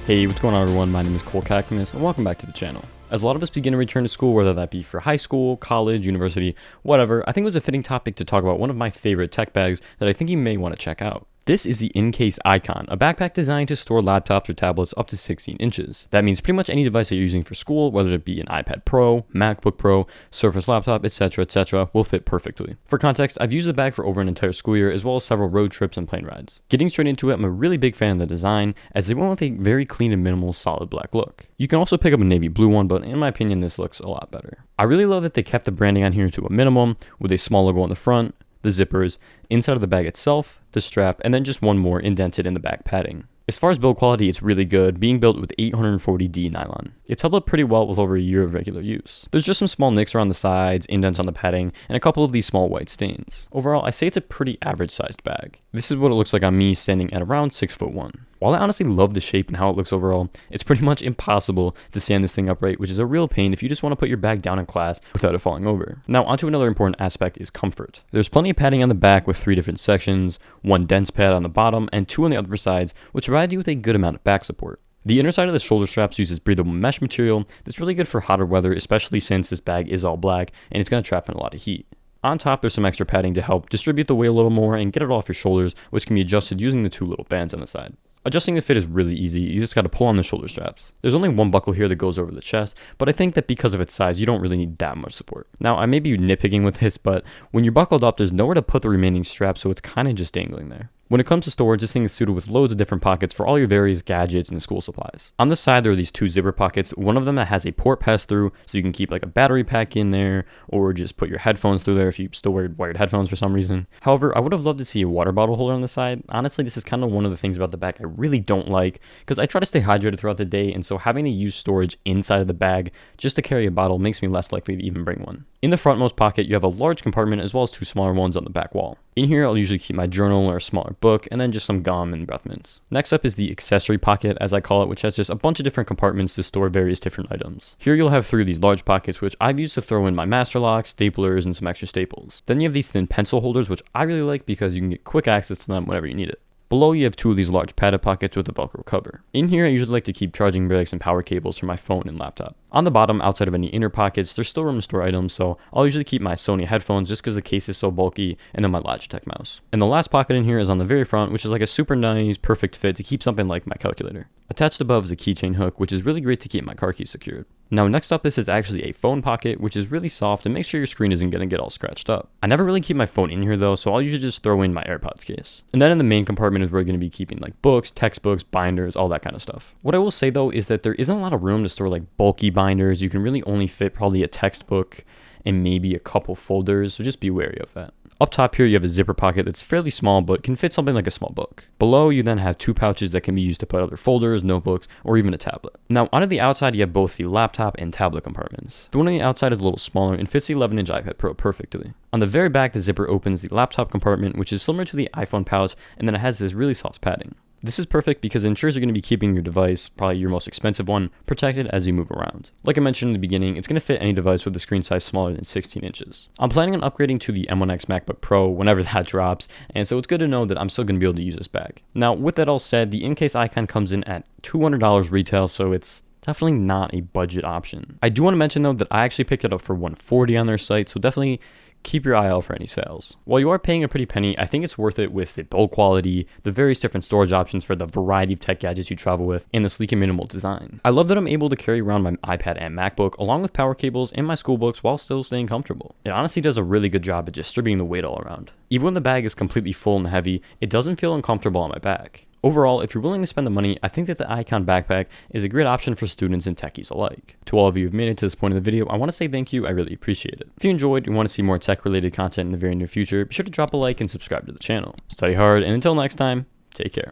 Hey, what's going on everyone? My name is Cole Cactus, and welcome back to the channel. As a lot of us begin to return to school, whether that be for high school, college, university, whatever, I think it was a fitting topic to talk about one of my favorite tech bags that I think you may want to check out. This is the Incase ICON, a backpack designed to store laptops or tablets up to 16 inches. That means pretty much any device that you're using for school, whether it be an iPad Pro, MacBook Pro, Surface laptop, etc., will fit perfectly. For context, I've used the bag for over an entire school year, as well as several road trips and plane rides. Getting straight into it, I'm a really big fan of the design, as they went with a very clean and minimal solid black look. You can also pick up a navy blue one, but in my opinion, this looks a lot better. I really love that they kept the branding on here to a minimum, with a small logo on the front, the zippers, inside of the bag itself, the strap, and then just one more indented in the back padding. As far as build quality, it's really good, being built with 840D nylon. It's held up pretty well with over a year of regular use. There's just some small nicks around the sides, indents on the padding, and a couple of these small white stains. Overall, I say it's a pretty average sized bag. This is what it looks like on me standing at around 6'1". While I honestly love the shape and how it looks overall, it's pretty much impossible to stand this thing upright, which is a real pain if you just want to put your bag down in class without it falling over. Now onto another important aspect is comfort. There's plenty of padding on the back with 3 different sections, 1 dense pad on the bottom and 2 on the other sides, which provide you with a good amount of back support. The inner side of the shoulder straps uses breathable mesh material that's really good for hotter weather, especially since this bag is all black and it's going to trap in a lot of heat. On top, there's some extra padding to help distribute the weight a little more and get it off your shoulders, which can be adjusted using the 2 little bands on the side. Adjusting the fit is really easy, you just gotta pull on the shoulder straps. There's only one buckle here that goes over the chest, but I think that because of its size, you don't really need that much support. Now, I may be nitpicking with this, but when you're buckled up, there's nowhere to put the remaining straps, so it's kinda just dangling there. When it comes to storage, this thing is suited with loads of different pockets for all your various gadgets and school supplies. On the side, there are these 2 zipper pockets, one of them that has a port pass-through, so you can keep like a battery pack in there, or just put your headphones through there if you still wear wired headphones for some reason. However, I would have loved to see a water bottle holder on the side. Honestly, this is kind of one of the things about the bag I really don't like, because I try to stay hydrated throughout the day, and so having to use storage inside of the bag just to carry a bottle makes me less likely to even bring one. In the frontmost pocket, you have a large compartment as well as 2 smaller ones on the back wall. In here, I'll usually keep my journal or a smaller book, and then just some gum and breath mints. Next up is the accessory pocket, as I call it, which has just a bunch of different compartments to store various different items. Here you'll have 3 of these large pockets, which I've used to throw in my master locks, staplers, and some extra staples. Then you have these thin pencil holders, which I really like because you can get quick access to them whenever you need it. Below, you have 2 of these large padded pockets with a Velcro cover. In here, I usually like to keep charging bricks and power cables for my phone and laptop. On the bottom, outside of any inner pockets, there's still room to store items, so I'll usually keep my Sony headphones just because the case is so bulky, and then my Logitech mouse. And the last pocket in here is on the very front, which is like a super nice, perfect fit to keep something like my calculator. Attached above is a keychain hook, which is really great to keep my car keys secured. Now next up, this is actually a phone pocket, which is really soft and makes sure your screen isn't going to get all scratched up. I never really keep my phone in here though, so I'll usually just throw in my AirPods case. And then in the main compartment is where we're going to be keeping like books, textbooks, binders, all that kind of stuff. What I will say though is that there isn't a lot of room to store like bulky binders. You can really only fit probably a textbook and maybe a couple folders, so just be wary of that. Up top here, you have a zipper pocket that's fairly small, but can fit something like a small book. Below, you then have 2 pouches that can be used to put other folders, notebooks, or even a tablet. Now, onto the outside, you have both the laptop and tablet compartments. The one on the outside is a little smaller and fits the 11-inch iPad Pro perfectly. On the very back, the zipper opens the laptop compartment, which is similar to the iPhone pouch, and then it has this really soft padding. This is perfect because it ensures you're going to be keeping your device, probably your most expensive one, protected as you move around. Like I mentioned in the beginning, it's going to fit any device with a screen size smaller than 16 inches. I'm planning on upgrading to the M1X MacBook Pro whenever that drops, and so it's good to know that I'm still going to be able to use this bag. Now, with that all said, the Incase ICON comes in at $200 retail, so it's definitely not a budget option. I do want to mention though that I actually picked it up for $140 on their site, so definitely keep your eye out for any sales. While you are paying a pretty penny, I think it's worth it with the build quality, the various different storage options for the variety of tech gadgets you travel with, and the sleek and minimal design. I love that I'm able to carry around my iPad and MacBook along with power cables and my school books while still staying comfortable. It honestly does a really good job at distributing the weight all around. Even when the bag is completely full and heavy, it doesn't feel uncomfortable on my back. Overall, if you're willing to spend the money, I think that the ICON backpack is a great option for students and techies alike. To all of you who've made it to this point in the video, I want to say thank you. I really appreciate it. If you enjoyed and want to see more tech-related content in the very near future, be sure to drop a like and subscribe to the channel. Study hard, and until next time, take care.